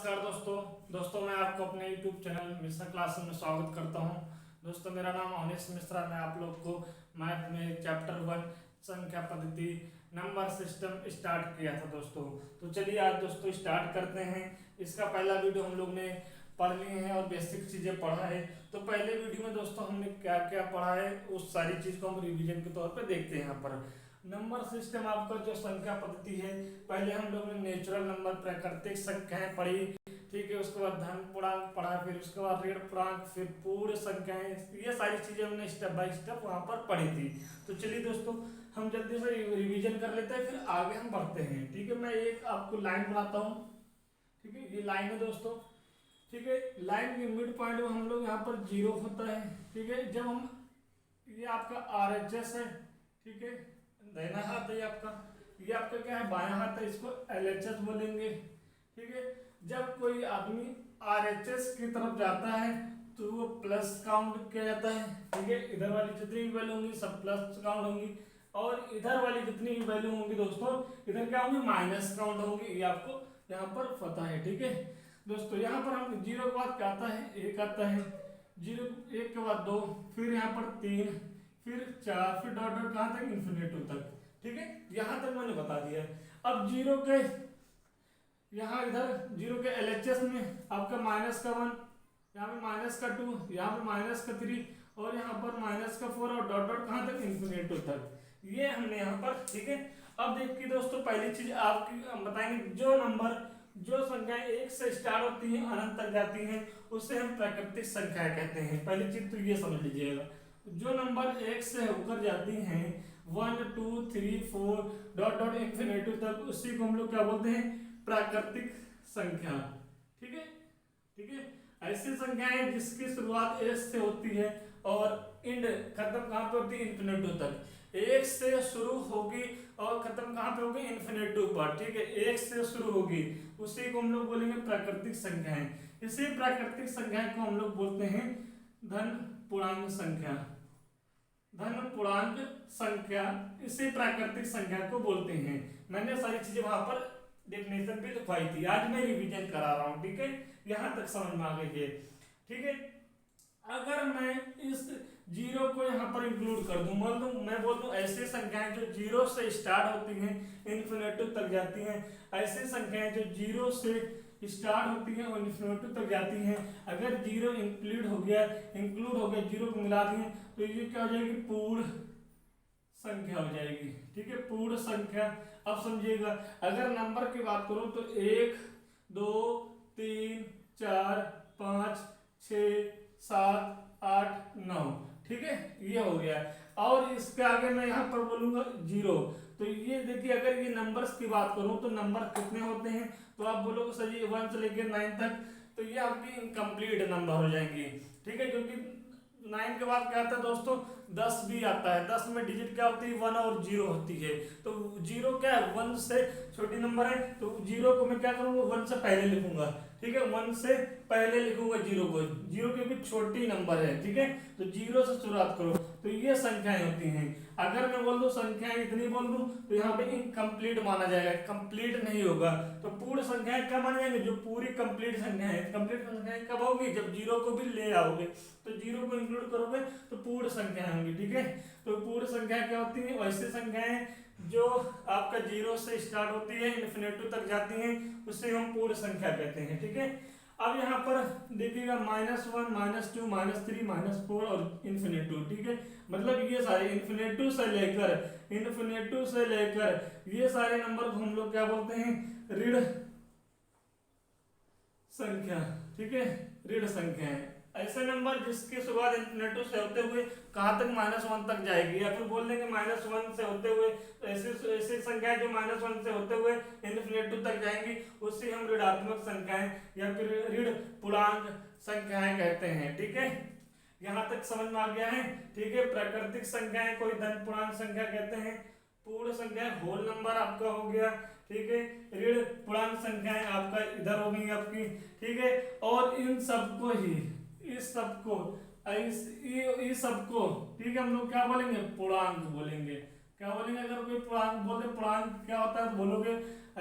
नमस्कार दोस्तों मैं आपको अपने YouTube चैनल मिश्रा क्लासेस में स्वागत करता हूं। दोस्तों मेरा नाम अवनीश मिश्रा। मैं आप लोग को मैथ में चैप्टर 1 संख्या पद्धति नंबर सिस्टम स्टार्ट किया था दोस्तों। तो चलिए आज दोस्तों स्टार्ट करते हैं। इसका पहला वीडियो हम लोग ने पढ़ लिए हैं और बेसिक चीज़ें पढ़ा है। तो पहले वीडियो में दोस्तों हमने क्या क्या पढ़ा है उस सारी चीज़ को हम रिवीजन के तौर पर देखते हैं। यहाँ पर नंबर सिस्टम आपका जो संख्या पद्धति है, पहले हम लोग ने नेचुरल नंबर प्राकृतिक संख्याएं पढ़ी, ठीक है। उसके बाद धन पूर्णांक पढ़ा, फिर उसके बाद ऋण पूर्णांक, फिर पूर्ण संख्याएं, ये सारी चीजें हमने स्टेप बाय स्टेप वहां पर पढ़ी थी। तो चलिए दोस्तों हम जल्दी से रिवीजन कर लेते हैं, फिर आगे हम बढ़ते हैं, ठीक है। मैं एक आपको लाइन बनाता हूँ, ठीक है। ये लाइन है दोस्तों, ठीक है। लाइन के मिड पॉइंट में हम लोग यहाँ पर 0 होता है, ठीक है। जब हम ये आपका RHS है, ठीक है, दाहिना हाथ है आपका, ये आपका क्या है बायां हाथ है, इसको LHS बोलेंगे, ठीक है। जब कोई आदमी RHS की तरफ जाता है तो वो प्लस काउंट किया जाता है, ठीक है। इधर वाली जितनी भी वैल्यू होंगी सब प्लस काउंट होंगी, और इधर वाली जितनी भी वैल्यू होंगी दोस्तों इधर क्या होंगी माइनस काउंट होंगी। ये आपको यहाँ पर पता है, ठीक है दोस्तों। यहाँ पर हम 0 के बाद क्या आता है, 1 आता है, 0 1 के बाद 2, फिर यहाँ पर 3, फिर 4, फिर डॉट डॉट कहाँ तक, इन्फिनिटी तक, ठीक है। यहां तक मैंने बता दिया है। अब 0 के यहाँ इधर 0 के LHS में आपका माइनस का 1, यहाँ पे माइनस का 2, यहाँ पे माइनस का 3, और यहाँ पर माइनस का 4, और डॉट डॉट कहाँ तक, इन्फिनिटी तक। ये हमने यहाँ पर, ठीक है। अब देखिए दोस्तों पहली चीज आपकी बताएंगे, जो नंबर जो संख्याएं 1 से स्टार्ट होती हैं अनंत तक जाती हैं उससे हम प्राकृतिक संख्या कहते हैं। पहली चीज तो ये समझ लीजिएगा, जो नंबर 1 से होकर जाती हैं 1 2 3 4 डॉट डॉट इन्फिनिटी तक, उसी को हम लोग क्या बोलते हैं, प्राकृतिक संख्या, ठीक है, ठीक है। ऐसी संख्याएं जिसकी शुरुआत 1 से होती है और एंड खत्म कहाँ पे होती है, इन्फिनिटी तक। 1 से शुरू होगी और खत्म कहाँ पे होगी, इन्फिनिटी पर, ठीक है। 1 से शुरू होगी उसी को हम लोग बोलेंगे प्राकृतिक संख्याएं। इसी प्राकृतिक संख्या को हम लोग बोलते हैं धन पूर्णांक संख्या। धन पूर्णांक संख्या इसी प्राकृतिक संख्या को बोलते हैं। मैंने सारी चीजें वहां पर डेफिनेशन भी लिखवाई थी, आज मैं रिवीजन करा रहा हूं, ठीक है। यहां तक समझ में आ गई है, ठीक है। अगर मैं इस 0 को यहाँ पर इंक्लूड कर दूं, मान लूं मैं बोल दूं ऐसी संख्याएं जो 0 से स्टार्ट होती हैं इन्फिनिटी तक जाती हैं, ऐसी संख्याएं जो 0 से स्टार्ट होती है और इन्फिनिटी तक जाती हैं, अगर 0 इंक्लूड हो गया 0 को मिला दिए तो ये क्या हो जाएगी, पूर्ण संख्या हो जाएगी, ठीक है, पूर्ण संख्या। अब समझिएगा, अगर नंबर की बात करूं तो 1 2 3 4 5 6 7 8 9, ठीक है, ये हो गया। और इसके आगे मैं यहाँ पर बोलूंगा 0, तो ये देखिए अगर ये नंबर्स की बात करूं तो नंबर कितने होते हैं, तो आप बोलोगे सर जी 1 से लेकर 9 तक, तो ये आपकी इनकम्प्लीट नंबर हो जाएंगे, ठीक है। क्योंकि 9 के बाद क्या आता है दोस्तों, 10 भी आता है। 10 में डिजिट क्या होती है, 1 और 0 होती है। तो 0 क्या है, 1 से छोटी नंबर है, तो 0 को मैं क्या करूंगा, 1 से पहले लिखूंगा, ठीक है। 1 से पहले लिखूंगा 0 को, 0 क्योंकि छोटी नंबर है, ठीक है। तो 0 से शुरुआत करो, तो ये संख्याएं होती हैं। अगर मैं बोल दूं संख्याएं इतनी बोल दूं तो यहाँ पे इनकम्प्लीट माना जाएगा, कंप्लीट नहीं होगा। तो पूर्ण संख्याएं कब मानी जाएंगे, जो पूरी कंप्लीट संख्याएं। कंप्लीट संख्याएं कब होगी, जब 0 को भी ले आओगे, तो 0 को इंक्लूड करोगे तो पूर्ण संख्याएं होंगी, ठीक है। तो पूर्ण संख्या क्या होती है, वैसी संख्याएं जो आपका 0 से स्टार्ट होती है इन्फिनिटी तक जाती हैं, उसे हम पूर्ण संख्या कहते हैं, ठीक है। अब यहाँ पर देखिएगा -1 -2 -3 -4 और इन्फिनिटी, ठीक है। मतलब ये सारे इन्फिनिटी से लेकर ये सारे नंबर को हम लोग क्या बोलते हैं, ऋण संख्या, ठीक है, ऋण संख्या है। ऐसे नंबर जिसकी शुरुआत इन्फिनिटी से होते हुए कहाँ तक, -1 तक जाएगी, या फिर बोल देंगे -1 से होते हुए, ऐसी संख्या जो -1 से होते हुए इन्फिनिटी तक जाएंगी उसी हम ऋणात्मक संख्याएं या फिर ऋण पूर्णांक संख्याएं कहते हैं, ठीक है। यहाँ तक समझ में आ गया है, ठीक है। प्राकृतिक संख्याएं कोई धन पूर्णांक संख्या कहते हैं, पूर्ण संख्या होल नंबर आपका हो गया, ठीक है। ऋण पूर्णांक संख्याएं आपका इधर हो गई आपकी, ठीक है। और इन सबको ही इस सबको ठीक है हम लोग क्या बोलेंगे, पूर्णांक बोलेंगे। क्या बोलेंगे अगर कोई पूर्णांक बोलते, पूर्णांक क्या होता है तो बोलोगे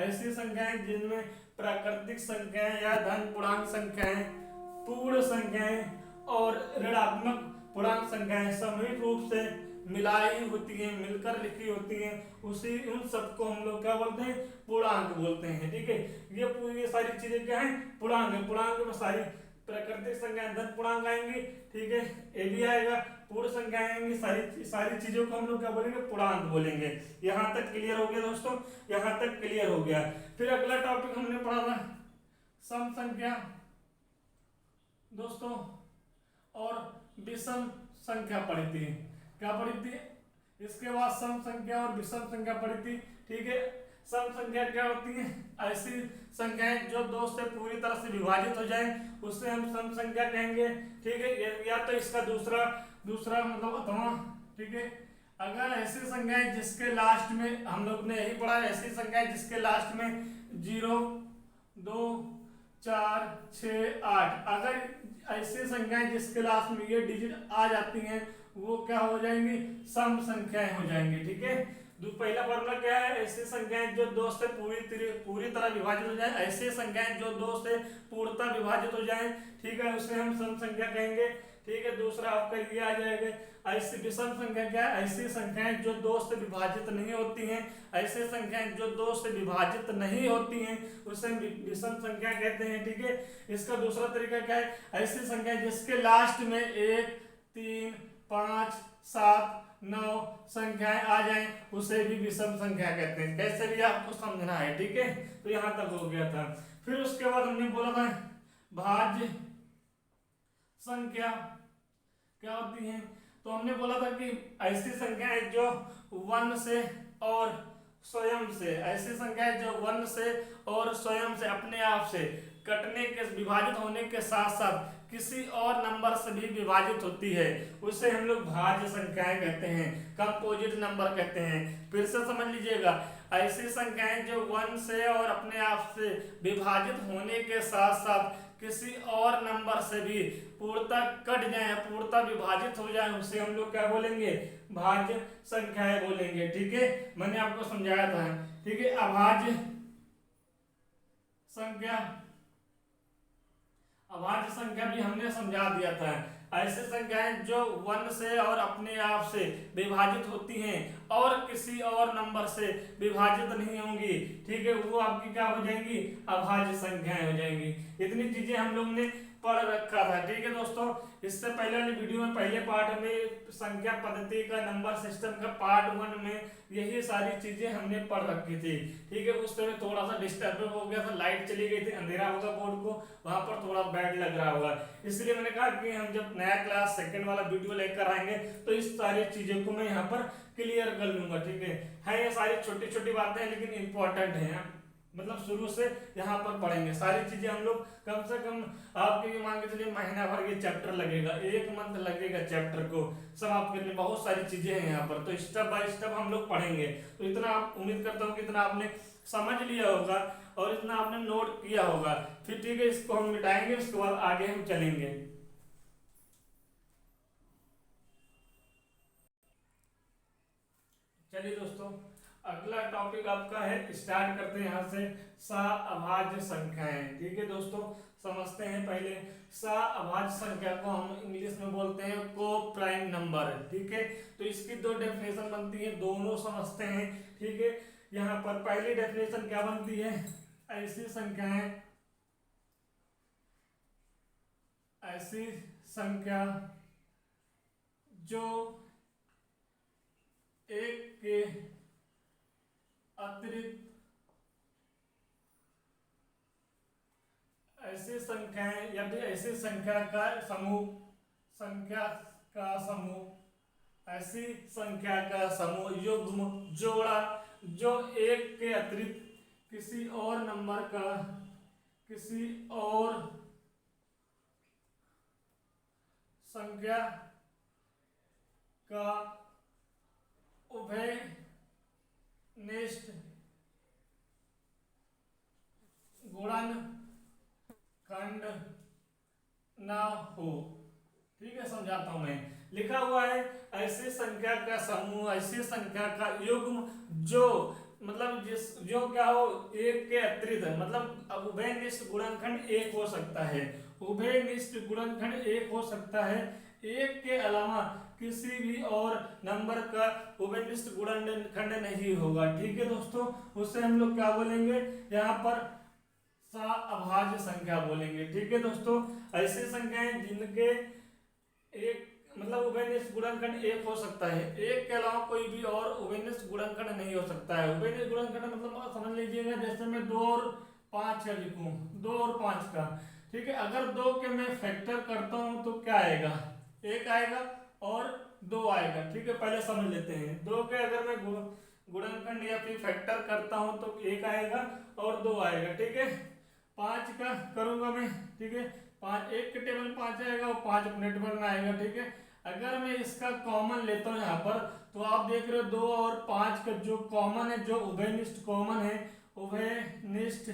ऐसी संख्याएं जिनमें प्राकृतिक संख्याएं या धन पूर्णांक संख्याएं, पूर्ण संख्याएं और ऋणात्मक पूर्णांक संख्याएं सामूहिक रूप से मिलाई होती हैं, मिलकर लिखी होती हैं, उसी उन सबको हम लोग क्या बोलते हैं, पूर्णांक बोलते हैं। ठीक है, ये सारी चीजें क्या है, पूर्णांक है। पूर्णांक में सारी प्राकृतिक संख्याएं धन पूर्णांक आएंगी, ठीक है, ए भी आएगा, पूर्ण संख्याएं आएंगी, सारी सारी चीजों को हम लोग क्या बोलेंगे, पूर्णांक बोलेंगे। यहाँ तक क्लियर हो गया दोस्तों, यहाँ तक क्लियर हो गया। फिर अगला टॉपिक हमने पढ़ा था सम संख्या दोस्तों और विषम संख्या पढ़ी थी। क्या पढ़ी थी, इसके बाद सम संख्या और विषम संख्या पढ़ी थी। ठीक है, सम संख्या क्या होती है, ऐसी संख्याएं जो दो से पूरी तरह से विभाजित हो जाए उससे हम सम संख्या कहेंगे। ठीक है, या तो इसका दूसरा दूसरा मतलब अथवा, ठीक है, अगर ऐसी संख्याएं जिसके लास्ट में, हम लोग ने यही पढ़ा, ऐसी संख्याएं जिसके लास्ट में 0, 2, 4, 6, 8, अगर ऐसी संख्याएं जिसके लास्ट में ये डिजिट आ जाती हैं वो क्या हो जाएंगी, सम संख्याएं हो जाएंगी। ठीक है, पहला फॉर्मूला क्या है, ऐसी संख्याएं जो दो से पूरी तरह विभाजित हो जाए, ऐसी संख्याएं जो दो से पूर्णतः विभाजित हो जाए, ठीक है, उसे हम सम संख्या कहेंगे। ठीक है, दूसरा आपका ये आ जाएगा, ऐसी विषम संख्या क्या है, ऐसी संख्याएं जो दो से विभाजित नहीं होती हैं, ऐसी संख्याएं जो दो से विभाजित नहीं होती हैं उसे विषम संख्या कहते हैं। ठीक है, इसका दूसरा तरीका क्या है, ऐसी संख्या जिसके लास्ट में 1, 3, 5, 7, 9 संख्याएं आ जाएं उसे भी विषम संख्या कहते हैं। कैसे भी आपको समझना है। ठीक है, तो यहां तक हो गया था। फिर उसके बाद हमने बोला था भाज्य संख्या क्या होती है, तो हमने बोला था कि ऐसी संख्याएं जो 1 से और स्वयं से, ऐसी संख्याएं जो 1 से और स्वयं से अपने आप से कटने के, विभाजित होने के साथ साथ किसी और नंबर से भी विभाजित होती है उसे हम लोग भाज्य संख्याएं कहते हैं, कंपोजिट नंबर कहते हैं। फिर से समझ लीजिएगा, ऐसी संख्याएं जो 1 से और अपने आप से विभाजित होने के साथ साथ किसी और नंबर से भी पूर्णतः कट जाए, पूर्णतः विभाजित हो जाए, उसे हम लोग क्या बोलेंगे, भाज्य संख्याएं बोलेंगे। ठीक है, मैंने आपको समझाया था। ठीक है, अभाज्य संख्या, अभाज्य संख्या भी हमने समझा दिया था। ऐसे संख्याएं जो 1 से और अपने आप से विभाजित होती हैं और किसी और नंबर से विभाजित नहीं होंगी, ठीक है, वो आपकी क्या हो जाएंगी, अभाज्य संख्याएं हो जाएंगी। इतनी चीजें हम लोग ने पढ़ रखा था। ठीक है दोस्तों, इससे पहले वाली वीडियो में पहले पार्ट में संख्या पद्धति का, नंबर सिस्टम का पार्ट 1 में यही सारी चीजें हमने पढ़ रखी थी। ठीक है, उस समय थोड़ा सा डिस्टर्ब हो गया था, लाइट चली गई थी, अंधेरा होगा बोर्ड को, वहां पर थोड़ा बैड लग रहा होगा, इसलिए मैंने कहा कि हम जब नया क्लास सेकंड वाला वीडियो लेकर आएंगे तो इस सारी चीजों को मैं यहाँ पर क्लियर कर लूंगा। ठीक है, ये सारी छोटी छोटी बातें हैं लेकिन इंपॉर्टेंट है, मतलब शुरू से यहाँ पर पढ़ेंगे सारी चीजें हम लोग। कम से कम आपके मान के चलिए महीना भर ये चैप्टर लगेगा, 1 मंथ लगेगा चैप्टर को समाप्त करने, बहुत सारी चीजें हैं यहाँ पर, तो स्टेप बाय स्टेप हम लोग पढ़ेंगे। तो इतना आप, उम्मीद करता हूँ कि इतना आपने समझ लिया होगा और इतना आपने नोट किया होगा। फिर ठीक है, इसको हम मिटाएंगे, उसके बाद आगे हम चलेंगे। चलिए दोस्तों, अगला टॉपिक आपका है, स्टार्ट करते हैं यहाँ से, सअभाज्य संख्याएं। ठीक है दोस्तों, समझते हैं पहले। सअभाज्य संख्या को हम इंग्लिश में बोलते हैं को प्राइम नंबर। ठीक है, तो इसकी 2 डेफिनेशन बनती है, दोनों समझते हैं। ठीक है, यहाँ पर पहली डेफिनेशन क्या बनती है, ऐसी संख्याएं, ऐसी संख्या जो 1 के अतिरिक्त, ऐसी संख्याएं या फिर ऐसी संख्या का समूह, संख्या का समूह, ऐसी संख्या का समूह, युग्म, जोड़ा जो 1 के अतिरिक्त किसी और नंबर का, किसी और संख्या का उभय निष्ठ गुणन खंड ना हो। ठीक है, समझाता हूं मैं। लिखा हुआ है ऐसी संख्या का समूह, ऐसी संख्या का युग्म जो मतलब जिस जो क्या हो एक के अतिरिक्त, मतलब अब उभयनिष्ठ गुणनखंड एक हो सकता है, उभयनिष्ठ गुणनखंड एक हो सकता है, एक के अलावा किसी भी और नंबर का उभयनिष्ठ गुणनखंड नहीं होगा। ठीक है दोस्तों, उससे हम लोग क्या बोलेंगे यहाँ पर अभाज्य संख्या बोलेंगे। ठीक है दोस्तों, ऐसी संख्याएं जिनके एक मतलब उभयनिष्ठ गुणनखंड एक हो सकता है, एक के अलावा कोई भी और उभयनिष्ठ गुणनखंड नहीं हो सकता है। उभयनिष्ठ गुणनखंड मतलब आप समझ लीजिएगा जैसे मैं 2 और 5 का लिखूं, 2 और 5 का। ठीक है, अगर 2 के मैं फैक्टर करता हूं तो क्या आएगा, 1 आएगा और 2 आएगा। ठीक है, पहले समझ लेते हैं। 2 के अगर मैं गुणनखंड या फिर फैक्टर करता हूं तो 1 आएगा और 2 आएगा। ठीक है, 5 का करूंगा मैं। ठीक है, 5 1 के टेबल में 5 आएगा और 5 अपने टेबल में आएगा। ठीक है, अगर मैं इसका कॉमन लेता हूँ यहाँ पर तो आप देख रहे हो 2 और 5 का जो कॉमन है, जो उभयनिष्ठ कॉमन है, उभयनिष्ठ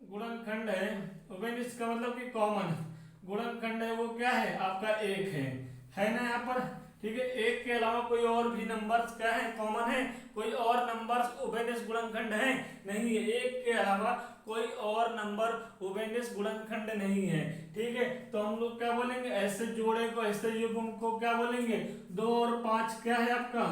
गुणनखंड है, उभयनिष्ठ का मतलब कि कॉमन गुणनखंड है, वो क्या है आपका 1 है ना यहाँ पर। ठीक है, 1 के अलावा कोई और भी नंबर्स क्या है कॉमन है, कोई और नंबर्स उभयनिष्ठ गुणनखंड है नहीं है, 1 के अलावा कोई और नंबर उभयनिष्ठ गुणनखंड नहीं है। ठीक है, तो हम लोग क्या बोलेंगे, ऐसे जोड़े को, ऐसे युग्म को क्या बोलेंगे, 2 और 5 क्या है आपका,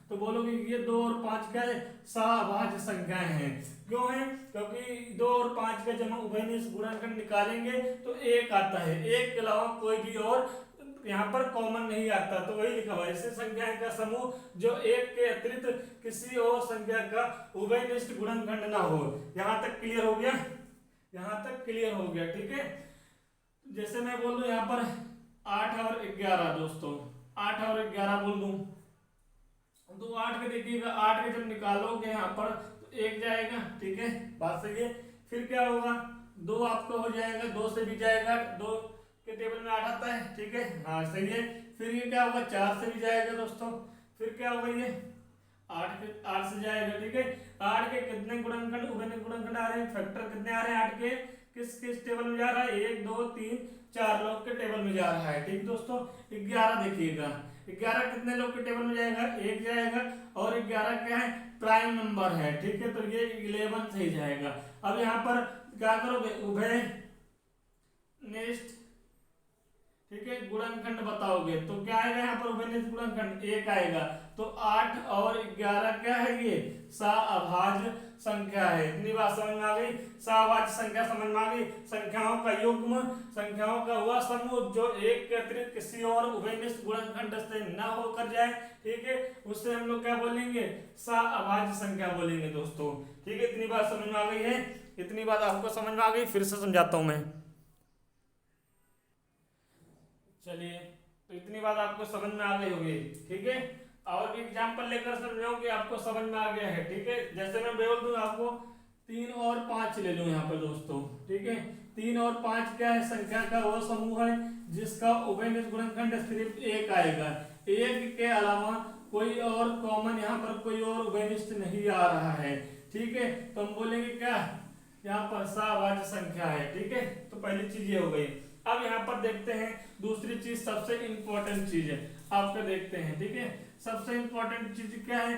तो बोलोगे ये 2 और 5 क्या है, सभाज्य संख्याएं हैं। क्यों है, क्योंकि 2 और 5 का जब हम उभयनिष्ठ गुणनखंड निकालेंगे तो 1 आता है, 1 के अलावा कोई भी और यहाँ पर कॉमन नहीं आता। तो वही लिखा हुआ है ऐसी संख्याएं का समूह जो 1 के अतिरिक्त किसी और संख्या का उभयनिष्ठ गुणनखंड ना हो। यहाँ तक क्लियर हो गया, यहाँ तक क्लियर हो गया। ठीक है, जैसे मैं बोल दूं यहाँ पर 8 और 11 दोस्तों, 8 और 11 बोल दूं तो 8 के देखिएगा, 8 के जब निकालोगे यहाँ पर तो 1 जाएगा। ठीक है, बात सही है। फिर क्या होगा, 2 आपका हो जाएगा, 2 से भी जाएगा, 2 के टेबल में 8 आता है। ठीक है, हाँ सही है। फिर ये क्या होगा, 4 से भी जाएगा दोस्तों। फिर क्या होगा, ये 8 से जाएगा। ठीक है, 8 के कितने गुणनखंड उभयनिष्ठ गुणनखंड आ रहे हैं, फैक्टर कितने आ रहे हैं 8 के, किस किस टेबल में जा रहा है, 1 2 3 4 लोग के टेबल में जा रहा है। ठीक दोस्तों, 11 देखिएगा, 11 कितने लोग के टेबल में जाएगा, 1 जाएगा और 11 क्या है, प्राइम नंबर है। ठीक है, तो ये 11 सही जाएगा। अब यहाँ पर क्या करोगे, उभयनिष्ठ ठीक है गुणनखंड बताओगे तो क्या आएगा यहाँ पर, उभयनिष्ठ गुणनखंड 1 आएगा। तो 8 और 11 क्या है, ये सअभाज्य संख्या है। इतनी बात समझ में आ गई, सअभाज्य संख्या समझ में आ गई, संख्याओं का युग्म, संख्याओं का वह समूह जो 1 के अतिरिक्त किसी और उभयनिष्ठ गुणनखंड से न होकर जाए। ठीक है, उससे हम लोग क्या बोलेंगे, सअभाज्य संख्या बोलेंगे दोस्तों। ठीक है, इतनी बात समझ में आ गई है, इतनी बात आपको समझ में आ गई, फिर से समझाता हूं मैं। चलिए, तो इतनी बात आपको समझ में आ गई होगी। ठीक है, और भी एग्जाम्पल लेकर समझाऊं कि आपको समझ में आ गया है। ठीक है, जैसे मैं बोल दूं आपको 3 और 5 ले लूं यहाँ पर दोस्तों। ठीक है, 3 और 5 क्या है, संख्या का वह समूह है जिसका उभयनिष्ठ गुणनखंड सिर्फ 1 आएगा, 1 के अलावा कोई और कॉमन यहाँ पर कोई और उभयनिष्ठ नहीं आ रहा है। ठीक है, तो हम बोलेंगे क्या, यहाँ पर सअभाज्य संख्या है। ठीक है, तो पहली चीज ये हो गई। अब यहाँ पर देखते हैं दूसरी चीज, सबसे इंपॉर्टेंट चीज है आपका, देखते हैं। ठीक है, सबसे इंपॉर्टेंट चीज क्या है,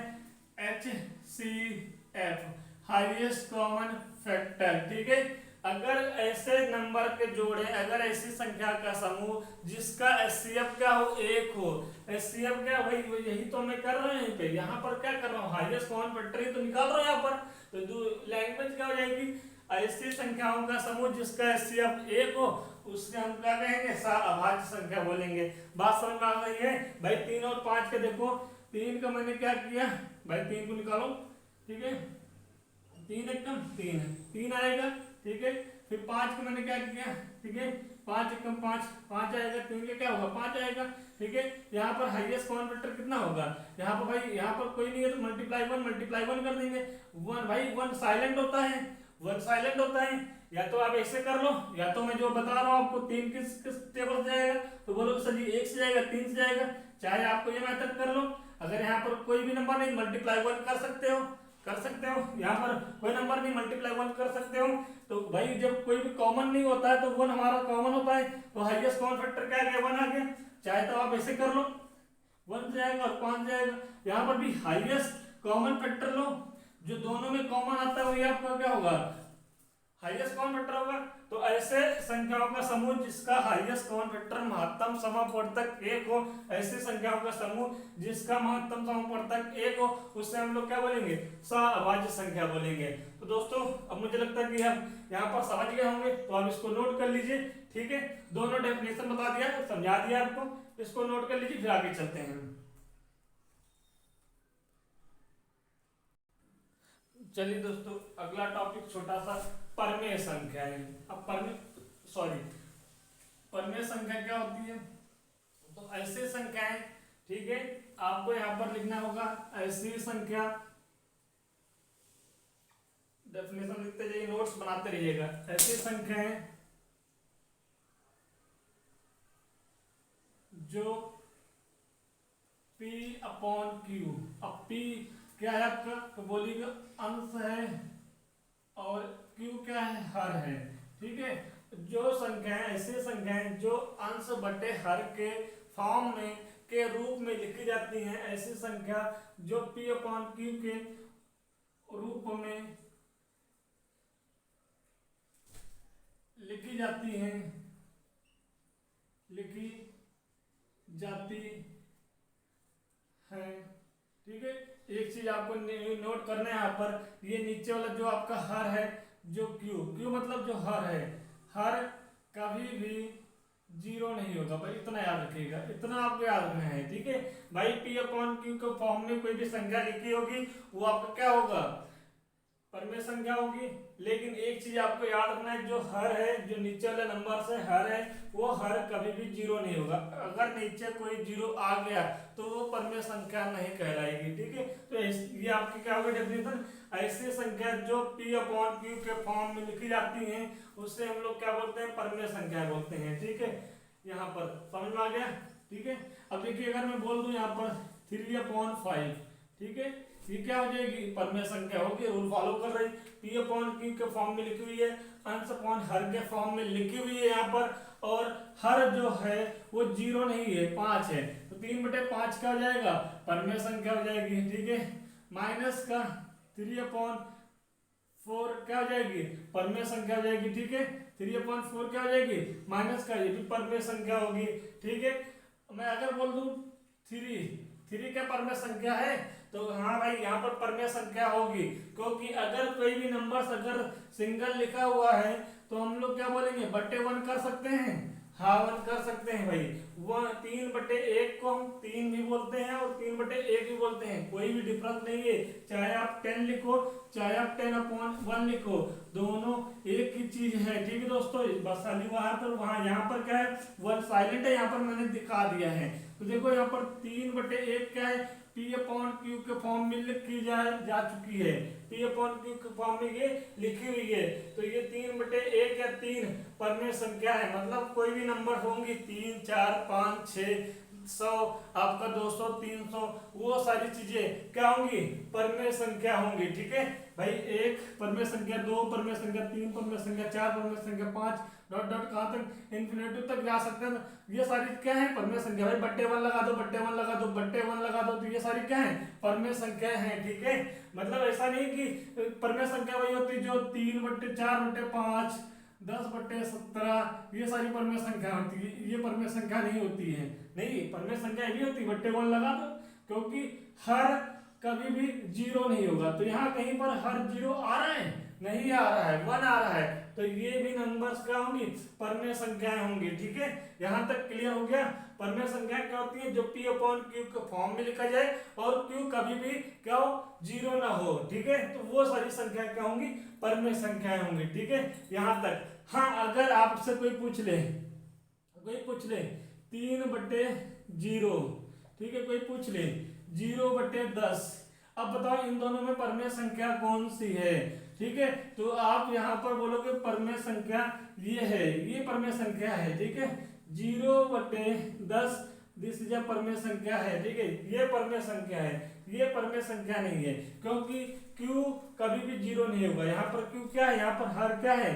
HCF, हाईएस्ट कॉमन फैक्टर। ठीक है, अगर ऐसे नंबर के जोड़े, अगर ऐसी संख्या का समूह जिसका HCF क्या हो, 1 हो, HCF क्या भाई, यही तो मैं कर रहा हूँ यहीं पे, यहाँ पर क्या कर रहा हूँ, हाईएस्ट कॉमन फैक्टर ही तो निकाल रहा हूँ यहाँ पर। तो लैंग्वेज क्या हो जाएगी, ऐसी संख्याओं का समूह जिसका HCF 1 हो उससे हम क्या कहेंगे, सअभाज्य संख्या बोलेंगे। बात समझ में आ गई है भाई। 3 और 5 के देखो, 3 का मैंने क्या किया भाई, 3 को निकालो। ठीक है, 3 एकदम 3 आएगा। ठीक है, फिर 5 को मैंने क्या किया, ठीक है 5 एकदम 5 आएगा, 3 का क्या होगा 5 आएगा। ठीक है, यहाँ पर हाईएस्ट कॉमन फैक्टर कितना होगा, यहाँ पर भाई यहाँ पर कोई नहीं है तो मल्टीप्लाई 1 कर देंगे। 1 भाई 1 साइलेंट होता है, 1 साइलेंट होता है। या तो आप ऐसे कर लो, या तो मैं जो बता रहा हूँ आपको 3 किस किस टेबल से जाएगा, तो बोलो सर जी 1 से जाएगा, 3 से जाएगा, चाहे आपको ये मेथड कर लो। अगर यहाँ पर कोई भी नंबर नहीं, मल्टीप्लाई 1 कर सकते हो, यहाँ पर कोई नंबर नहीं, मल्टीप्लाई 1 कर सकते हो। तो भाई जब कोई भी कॉमन नहीं होता है तो 1 हमारा कॉमन होता है, तो हाईएस्ट कॉमन फैक्टर क्या आ गया, 1 आ गया। चाहे तो आप ऐसे कर लो, 1 जाएगा और 5 जाएगा। यहाँ पर भी हाईएस्ट कॉमन फैक्टर लो, जो दोनों में कॉमन आता है वही आपका क्या होगा, हाईएस्ट कॉमन फैक्टर होगा। तो ऐसे संख्याओं का समूह जिसका हाईएस्ट कॉमन फैक्टर महत्तम समवर्तक 1 हो, ऐसे संख्याओं का समूह जिसका महत्तम समवर्तक 1 हो, उससे हम लोग क्या बोलेंगे, सअभाज्य संख्या बोलेंगे। तो दोस्तों अब मुझे लगता है कि हम यहाँ पर समझ गए होंगे, तो आप इसको नोट कर लीजिए। ठीक है, दोनों डेफिनेशन बता दिया, समझा दिया आपको, इसको नोट कर लीजिए, फिर आगे चलते हैं। चलिए दोस्तों, अगला टॉपिक छोटा सा परमेय संख्या है। अब परमेय संख्या क्या होती है, तो ऐसे संख्याएं, ठीक है, आपको यहां पर लिखना होगा ऐसी संख्या, डेफिनेशन लिखते जाइए, नोट्स बनाते रहिएगा। ऐसी संख्याएं जो P अपॉन Q, अब P क्या है आपका, तो बोलिएगा अंश है और Q क्या है, हर है। ठीक है, जो संख्याएं, ऐसे संख्याएं जो अंश बटे हर के फॉर्म में के रूप में लिखी जाती हैं, ऐसी संख्या जो P अपॉन Q के रूप में लिखी जाती हैं, लिखी जाती है। ठीक है, एक चीज आपको नोट करना है यहाँ पर, ये नीचे वाला जो आपका हर है, जो क्यू मतलब जो हर है, हर कभी भी 0 नहीं होगा भाई, इतना याद रखिएगा, इतना आपको याद रखना है। ठीक है भाई, P अपॉन Q के फॉर्म में कोई भी संख्या लिखी होगी वो आपका क्या होगा, परमेय संख्या होगी। लेकिन एक चीज आपको याद रखना है, जो हर है, जो नीचे वाले नंबर से हर है, वो हर कभी भी 0 नहीं होगा। अगर नीचे कोई 0 आ गया तो वो परमेय संख्या नहीं कहलाएगी। ठीक है, तो ये आपकी क्या होगा डेफिनेशन, ऐसी संख्या जो P अपॉन Q के फॉर्म में लिखी जाती हैं उससे हम लोग क्या बोलते हैं, परमेय संख्या बोलते हैं। ठीक है, यहाँ पर समझ में आ गया। ठीक है, अब देखिए अगर मैं बोल दूं यहाँ पर 3 अपॉन 5, ठीक है, ये क्या हो जाएगी, परमेय संख्या होगी, रूल फॉलो कर रही। P अपॉन Q के फॉर्म में लिखी हुई है, अंश अपॉन हर के फॉर्म में लिखी हुई है यहाँ पर, और हर जो है वो 0 नहीं है, 5 है, तो 3/5 क्या हो जाएगा, परमेय संख्या हो जाएगी। ठीक है, माइनस का 3 अपॉन 4 क्या हो जाएगी, परमेय संख्या हो जाएगी। ठीक है, 3 अपॉन 4 क्या हो जाएगी, माइनस का, ये भी परमेय संख्या होगी। ठीक है, मैं अगर बोल दूं 3 क्या परमेय संख्या है, तो हाँ भाई यहाँ पर परमेय संख्या होगी, क्योंकि अगर कोई भी नंबर अगर सिंगल लिखा हुआ है तो हम लोग क्या बोलेंगे, बट्टे 1 कर सकते हैं, हाँ 1 कर सकते हैं भाई। 3/1 को हम 3 भी बोलते हैं और 3/1 भी बोलते हैं, कोई भी डिफरेंस नहीं है। चाहे आप 10 लिखो, चाहे आप 10/1 लिखो, दोनों एक ही चीज है। ठीक है दोस्तों, बस खाली वहां पर, वहां यहाँ पर क्या है, 1 साइलेंट है, यहाँ पर मैंने दिखा दिया है। तो देखो यहाँ पर 3/1 क्या है, P अपॉन Q के फॉर्म में लिखी जा चुकी है, P अपॉन Q के फॉर्म में ये लिखी हुई है। तो ये 3/1 या 3 परमेय संख्या है, मतलब कोई भी नंबर होंगी 3, 4, 5, 6, 100, आपका 200, 300, वो सारी चीजें क्या होंगी, परमेय संख्या होंगी। ठीक है भाई, 1 परमेय संख्या, 2 परमेय संख्या, 3 परमेय संख्या, 4 परमेय संख्या, 5 डॉट डॉट कहां तक, इन्फिनिटी तक जा सकते हैं। ये सारी क्या है, परमेय संख्या। भाई बट्टे 1 लगा दो, बट्टे 1 लगा दो, बट्टे 1 लगा दो, तो ये सारी क्या है, परमेय संख्या है। ठीक है, मतलब ऐसा नहीं कि परमेय संख्या वही होती है जो 3/4/5, 10/17, ये सारी परमेय संख्या होती है, ये परमेय संख्या नहीं होती है। नहीं, परमेय संख्या ये भी होती है, बट्टे 1 लगा दो, क्योंकि हर कभी भी 0 नहीं होगा। तो यहाँ कहीं पर हर 0 आ रहा है, नहीं आ रहा है, 1 आ रहा है, तो ये भी नंबर्स क्या होंगी, परमेय संख्याएं होंगी। ठीक है, यहाँ तक क्लियर हो गया। परमेय संख्या क्या होती है, जो P अपॉन Q के फॉर्म में लिखा जाए और Q कभी भी क्या हो, 0 ना हो। ठीक है, तो वो सारी संख्या क्या होंगी, परमेय संख्याएं होंगी। ठीक है, यहाँ तक। हाँ, अगर आपसे कोई पूछ ले 3/0, ठीक है, कोई पूछ ले 0/10, अब बताओ इन दोनों में परमेय संख्या कौन सी है। ठीक है, तो आप यहाँ पर बोलोगे परमेय संख्या ये है, ये परमेय संख्या है। ठीक है, 0/10 दिस इज परमेय संख्या है। ठीक है, ये परमेय संख्या है, ये परमेय संख्या नहीं है, क्योंकि Q कभी भी 0 नहीं होगा। यहाँ पर Q क्या है, यहाँ पर हर क्या है,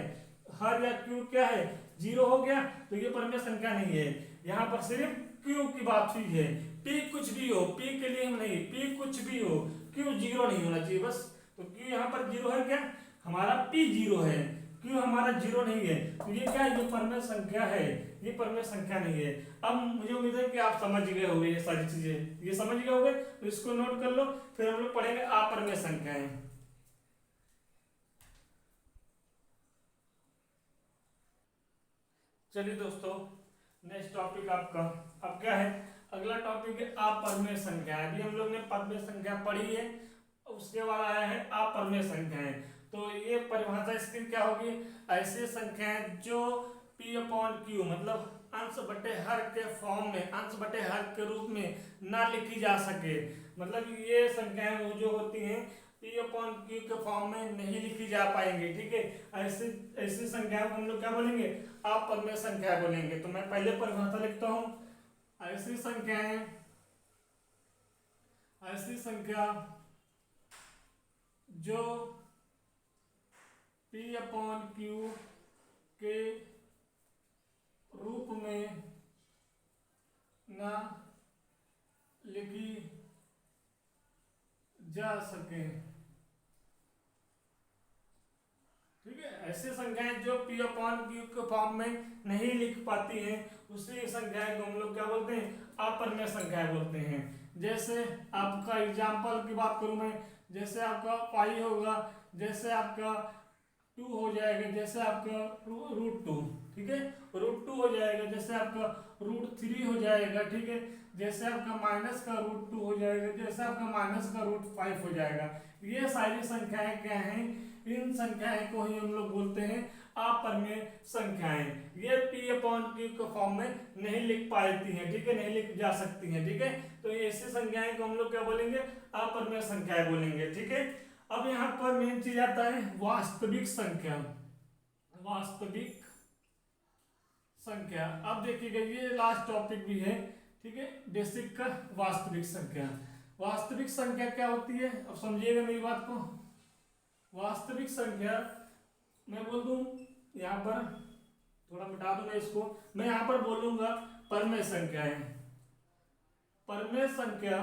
हर या Q क्या है, 0 हो गया, तो ये परमेय संख्या नहीं है। यहाँ पर सिर्फ क्यू की बात हुई है। पी कुछ भी हो, पी के लिए हम नहीं, पी कुछ भी हो, क्यू जीरो नहीं होना चाहिए बस। तो क्यू यहाँ पर जीरो है क्या, हमारा पी जीरो है, क्यों हमारा जीरो नहीं है, तो ये क्या है, ये परमेय संख्या है, ये परमेय संख्या नहीं है। अब मुझे उम्मीद है कि आप समझ गए होंगे ये सारी चीजें, ये समझ गए होंगे, तो इसको नोट कर लो, फिर हम लोग पढ़ेंगे अपरमेय संख्याएं। चलिए दोस्तों, नेक्स्ट टॉपिक आपका अब क्या है, अगला टॉपिक है अपरमेय संख्या। अभी हम लोग ने परमेय संख्या पढ़ी है, उसके बाद आया है अपरमेय संख्याएं। तो ये परिभाषा इसकी क्या होगी, ऐसी संख्याएं जो p अपॉन क्यू मतलब अंश बटे हर के फॉर्म में, अंश बटे हर के रूप में ना लिखी जा सके। मतलब ये संख्याएं वो जो होती हैं p अपॉन क्यू के फॉर्म में नहीं लिखी जा पाएंगी, ठीक है। ऐसी ऐसी संख्याओं को हम लोग क्या बोलेंगे, अपरमेय संख्या बोलेंगे। तो मैं पहले परिभाषा लिखता हूं, ऐसी संख्याएं, ऐसी संख्या जो p अपॉन क्यू के रूप में ना लिखी जा सके, ठीक है। ऐसी संख्याएं जो p अपॉन क्यू के फॉर्म में नहीं लिख पाती हैं, उसी संख्याएं को हम लोग क्या बोलते हैं, अपरमेय संख्याएं बोलते हैं। जैसे आपका एग्जाम्पल की बात करूं मैं, जैसे आपका पाई होगा, जैसे आपका 2 हो जाएगा, जैसे आपका रूट 2, ठीक है, रूट 2 हो जाएगा, जैसे आपका रूट 3 हो जाएगा, ठीक है, जैसे आपका माइनस का रूट 2 हो जाएगा, जैसे आपका माइनस का रूट 5 हो जाएगा। ये सारी संख्याएं क्या हैं, इन संख्याएं को ही हम लोग बोलते हैं अपरमेय संख्याएं। ये p अपॉन क्यू के फॉर्म में नहीं लिख पाती हैं, ठीक है, नहीं लिख जा सकती हैं, ठीक है। तो ऐसी संख्याएं को हम लोग क्या बोलेंगे, अपरमेय संख्याएं बोलेंगे, ठीक है। अब यहाँ पर मेन चीज आता है वास्तविक संख्या, वास्तविक संख्या। अब देखिएगा ये लास्ट टॉपिक भी है, ठीक है, बेसिक का वास्तविक संख्या। वास्तविक संख्या क्या होती है, अब समझिएगा मेरी बात को। वास्तविक संख्या मैं बोल दूं, यहाँ पर थोड़ा मिटा दूं मैं इसको, मैं यहाँ पर बोलूंगा परमेय संख्या है। परमेय संख्या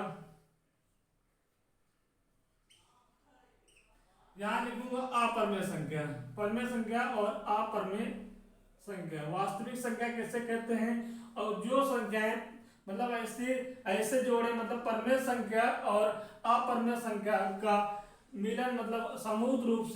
यहां लिखूंगा अपरमेय संख्या, परमेय संख्या और अपरमेय संख्या। वास्तविक संख्या कैसे कहते हैं, और जो संख्याएं मतलब ऐसे ऐसे जोड़े, मतलब परमेय संख्या और अपरमेय संख्या का मिलन, मतलब समूह रूप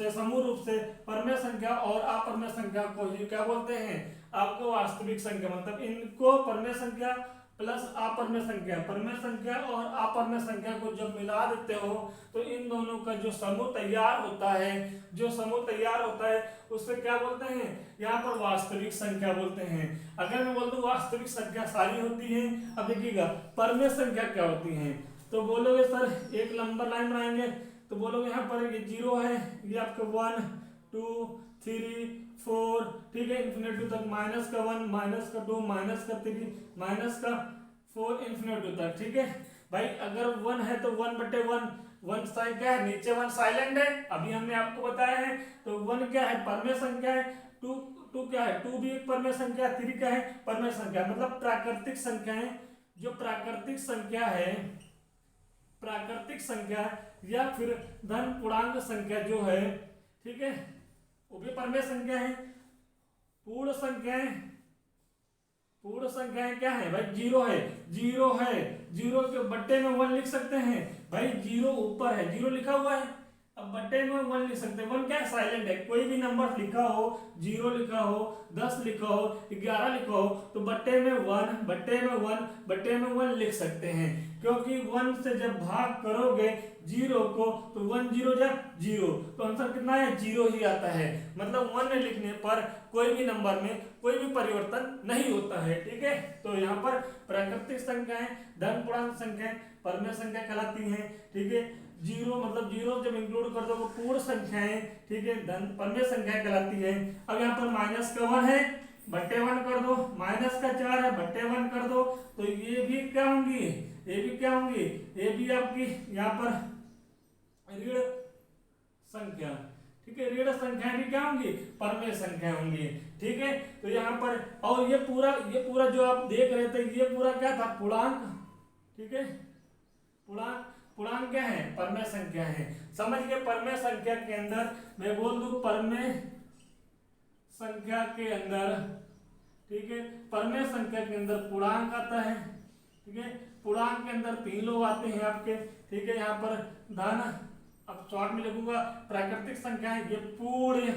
से परमेय संख्या और अपरमेय संख्या को ही क्या बोलते हैं, आपको वास्तविक संख्या। मतलब इनको परमेय संख्या प्लस अपरमेय संख्या, परमेय संख्या और अपरमेय संख्या को जब मिला देते हो तो इन दोनों का जो समूह तैयार होता है, जो समूह तैयार होता है उससे क्या बोलते हैं, यहाँ पर वास्तविक संख्या बोलते हैं। अगर मैं बोल दूं वास्तविक संख्या सारी होती है, अब देखिएगा परमेय संख्या क्या होती है, तो बोलोगे सर एक लंबा लाइन बनाएंगे, तो बोलोगे यहाँ पर ये 0 है, ये आपका 1 2 3 4, ठीक है, इन्फिनिटी तक, माइनस का 1 माइनस का 2 माइनस का 3 माइनस का 4 इन्फिनिटी तक, ठीक है भाई। अगर 1 है तो 1/1, 1 साइन क्या है, नीचे 1 साइलेंट है, अभी हमने आपको बताया है। तो 1 क्या है, परमेय संख्या है। 2 क्या है, 2 भी एक परमेय संख्या, 3 क्या है, परमेय संख्या। मतलब प्राकृतिक संख्याएं, जो प्राकृतिक संख्या है, प्राकृतिक संख्या या फिर धन पूर्णांक संख्या जो है, ठीक है, वो भी परमेय संख्या है। पूर्ण संख्याएं, पूर्ण संख्याएं क्या है भाई, 0 है, 0 है, 0 के बट्टे में 1 लिख सकते हैं भाई, 0 ऊपर है, 0 लिखा हुआ है, अब बट्टे में 1 लिख सकते हैं। 1 क्या है, साइलेंट है, कोई भी नंबर लिखा हो, 0 लिखा हो, 10 लिखा हो, 11 लिखा हो, तो बट्टे में 1, बट्टे में 1, बट्टे में 1 लिख सकते हैं, क्योंकि 1 से जब भाग करोगे 0 को तो 1 0 जब 0, तो आंसर कितना है, 0 ही आता है। मतलब 1 लिखने पर कोई भी नंबर में कोई भी परिवर्तन नहीं होता है, ठीक है। तो यहाँ पर प्राकृतिक संख्याएं, धन पूर्णांक संख्याएं परमेय संख्या कहलाती हैं, ठीक है। 0 मतलब 0 जब इंक्लूड कर दो वो पूर्ण संख्याएं, ठीक है, धन परमेय संख्या कहलाती है। अब यहाँ पर माइनस का 1 है, बट्टे 1 कर दो, माइनस का 4 है, बट्टे 1 कर दो, तो ये भी क्या होंगी, ये भी क्या होंगी, ये भी आपकी यहाँ पर ऋण संख्या, ठीक है, ऋण संख्याएं भी क्या होंगी, परमेय संख्या होंगी। ठीक है, तो यहाँ पर और ये पूरा जो आप देख रहे थे ये पूरा क्या था, पूर्णांक। ठीक है, पूर्णांक पूर्णांक क्या है, परमेय संख्या है। समझ गए, परमेय संख्या के अंदर मैं बोल दूं परमेय संख्या के अंदर, ठीक है, परमेय संख्या के अंदर पूर्णांक आता है। ठीक है, पूर्णांक के अंदर 3 लोग आते हैं आपके। ठीक है, यहाँ पर धन, अब शॉर्ट में लिखूंगा, प्राकृतिक संख्याएं, ये पूर्ण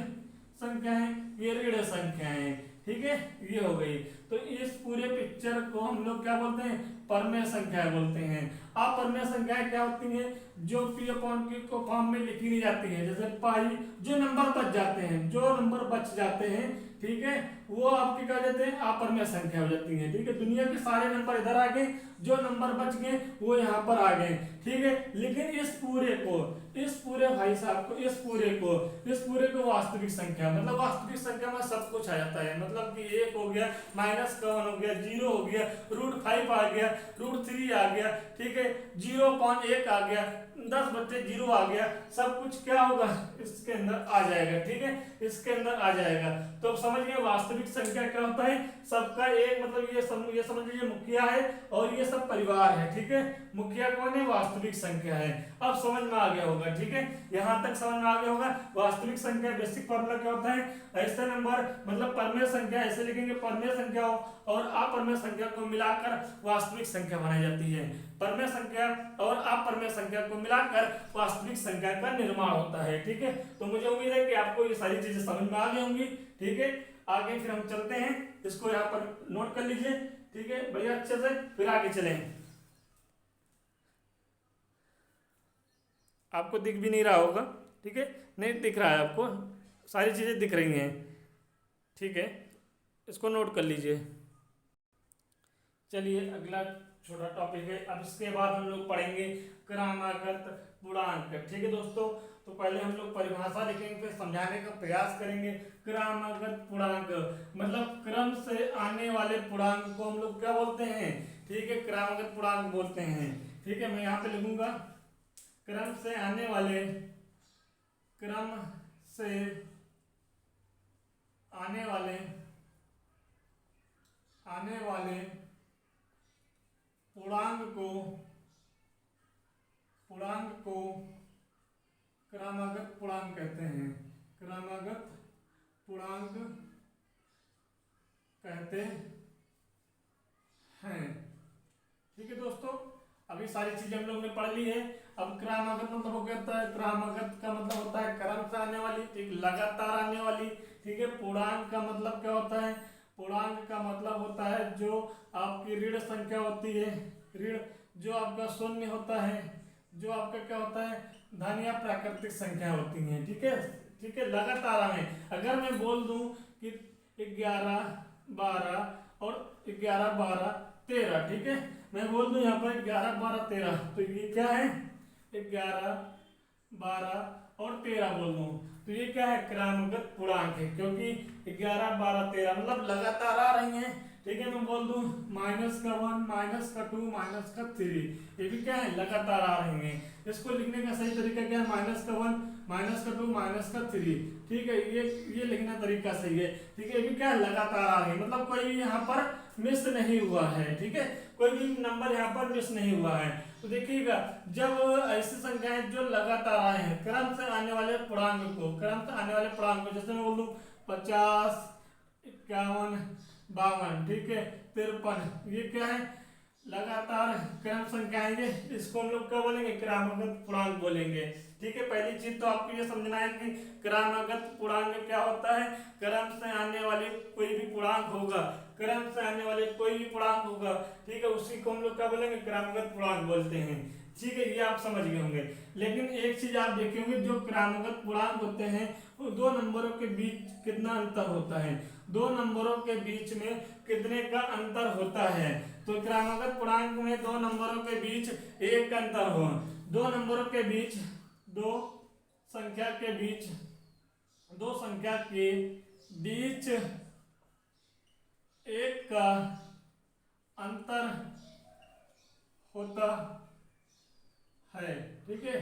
संख्याएं, ये ऋण संख्याएं। ठीक है, ये हो गई। तो इस पूरे पिक्चर को हम लोग क्या बोलते हैं, परमेय संख्याएं बोलते हैं। अब परमेय संख्याएं क्या होती हैं, जो पी अपॉन क्यू को फॉर्म में लिखी नहीं जाती है, जैसे पाई, जो नंबर बच जाते हैं, जो नंबर बच जाते हैं, ठीक है, वो आपके क्या जाते हैं, अपरमेय संख्या हो जाती है। ठीक है, दुनिया के सारे नंबर इधर आ गए, जो नंबर बच गए वो यहाँ पर आ गए। ठीक है, लेकिन इस पूरे भाई साहब को, इस पूरे को वास्तविक संख्या, मतलब वास्तविक संख्या में सब कुछ आ जाता है। मतलब कि 1 हो गया, -1 हो गया, 0 हो गया, √5 आ गया, √3 आ गया। ठीक है, 0.1 आ गया, 10 बच्चे 0 आ गया, सब कुछ क्या होगा, इसके अंदर आ जाएगा। ठीक है, इसके अंदर आ जाएगा। तो समझ गए वास्तविक संख्या क्या होता है, सबका एक, मतलब ये समझ लीजिए मुखिया है और ये सब परिवार है। ठीक है, मुखिया कौन है, वास्तविक संख्या है। अब समझ में आ गया होगा। ठीक है, यहां तक समझ में आ गया होगा। वास्तविक संख्या बेसिक फॉर्मूला क्या होता है, ऐसे नंबर, मतलब परमेय संख्या ऐसे लिखेंगे, परमेय संख्या और अपरमेय संख्या को मिलाकर वास्तविक संख्या बनाई जाती है। परमेय संख्या और अपरमेय संख्या को मिलाकर वास्तविक संख्या का निर्माण होता है। ठीक है, तो मुझे उम्मीद है कि आपको ये सारी चीजें समझ में आ गई होंगी। ठीक है, आगे फिर हम चलते हैं, इसको यहाँ पर नोट कर लीजिए। ठीक है, बढ़िया, अच्छे से फिर आगे चलें। आपको दिख भी नहीं रहा होगा, ठीक है, नहीं दिख रहा है आपको, सारी चीजें दिख रही हैं। ठीक है, इसको नोट कर लीजिए। चलिए अगला छोटा टॉपिक है। अब इसके बाद हम लोग पढ़ेंगे क्रमागत पूर्णांक। ठीक है दोस्तों, तो पहले हम लोग परिभाषा लिखेंगे, फिर समझाने का प्रयास करेंगे। क्रमागत पूर्णांक मतलब क्रम से आने वाले पूर्णांक को हम लोग क्या बोलते हैं, ठीक है, क्रमागत पूर्णांक बोलते हैं। ठीक है, मैं यहाँ पे लिखूंगा क्रम से आने वाले, क्रम से आने वाले पूर्णांक को क्रमागत पूर्णांक कहते हैं। क्रमागत पूर्णांक कहते हैं। ठीक है दोस्तों, अभी सारी चीजें हम लोग ने पढ़ ली है। अब क्रमागत मतलब वो कहता है, क्रमागत का मतलब होता है क्रम से आने वाली, ठीक, लगातार आने वाली। ठीक है, पूर्णांक का मतलब क्या होता है, पूर्णांक का मतलब होता है जो आपकी ऋण संख्या होती है, ऋण, जो आपका शून्य होता है, जो आपका क्या होता है, धन या प्राकृतिक संख्या होती है। ठीक है, ठीक है, लगातार आने। अगर मैं बोल दूं कि 11, 12 और 11, 12, 13, ठीक है, मैं बोल दूं यहाँ पर 11, 12, 13, तो ये क्या है, 11, 12 और 13 बोल दूं, तो ये क्या है, क्रमागत पूर्णांक है, क्योंकि 11, 12, 13 मतलब लगातार आ रही हैं। ठीक है, मैं बोल दूं -1, -2, -3, ये भी क्या है, लगातार आ रही हैं। इसको लिखने का सही तरीका क्या है, -1, -2, -3। ठीक है, ये लिखना तरीका सही है। ठीक है, ये भी क्या है, लगातार आ रही है, मतलब कोई भी यहाँ पर मिस नहीं हुआ है। ठीक है, कोई भी नंबर यहाँ पर मिस नहीं हुआ है। तो देखिएगा, जब ऐसी संख्याएं जो लगातार आए हैं, क्रम से आने वाले पूर्णांक को, जैसे मैं बोल दूं 50, 51, 52, ठीक है, 53, ये क्या है, लगातार क्रम संख्याएं, इसको हम लोग क्या बोलेंगे, क्रमागत पूर्णांक बोलेंगे। ठीक है, पहली चीज तो आपको ये समझना है कि क्रमागत पूर्णांक क्या होता है, क्रम से आने वाले कोई भी पूर्णांक होगा, क्रम से आने वाले कोई भी पूर्णांक होगा, ठीक है, उसी को हम लोग क्या बोलेंगे, क्रमागत पूर्णांक बोलते हैं। ठीक है, ये आप समझ गए होंगे। लेकिन एक चीज आप देखेंगे, जो क्रमागत पूर्णांक होते हैं वो दो नंबरों के बीच कितना अंतर होता है, दो नंबरों के बीच में कितने का अंतर होता है। तो क्रमागत पूर्णांक में दो नंबरों के बीच एक का अंतर हो, दो नंबरों के बीच, दो संख्या के बीच एक का अंतर होता है। ठीक है,